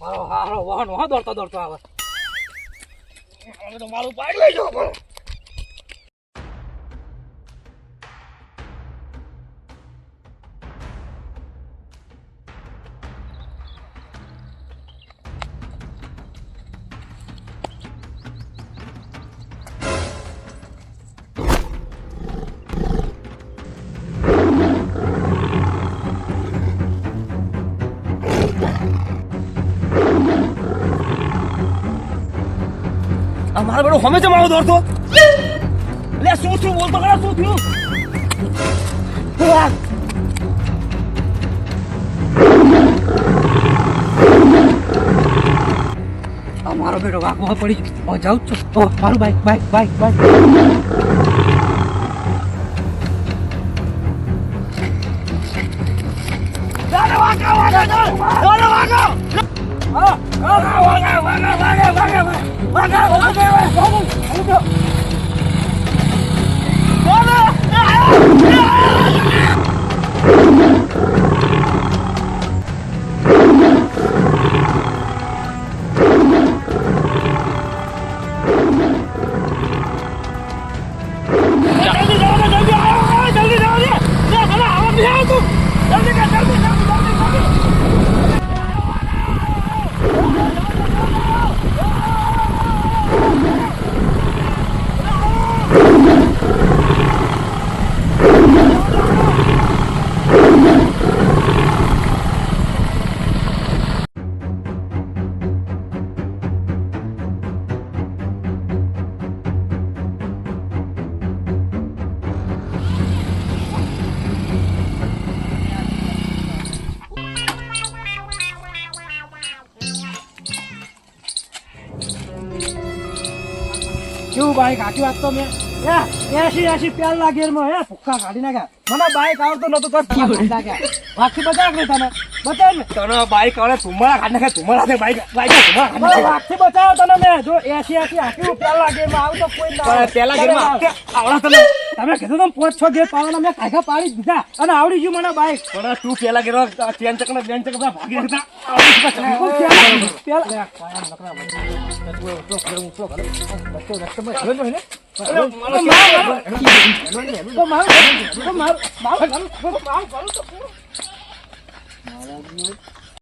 હાલો વાહન હા દોડતો આવે હવે તો મારું પાડી લેજો મારા બેડો હમે જમાવો દોડતો લે શું થયું બોલતો ખરા શું થયું મારો બેડો વાગવા પડી ગયો જાઉં છું મારું બાઈક કેવું બાઈક આખી વાત તો મેં 80 પ્યાર લાગે ભૂખા કાઢી નાખ્યા મને બાઈક આવતો નતો તો વાક્ષી બચાવ ને તમે બતાવ ને તને બાઈક આવડે ધુમાડા કાઢી નાખે ધુમાડા બાઈક વાક્ષી બચાવો તને મેં જો 80 આખી પ્યાર લાગે આવું તો કોઈ પેલા ગેરમાં આવડા તમે કીધું તમે 5-6 ગેર પાડવાના મેં કાઢા પાડી દીધા અને આવડી ગયું મને બાઈક પણ તું પેલા ગેર ચેન ચકને બેન ચક ભાગી નાખતા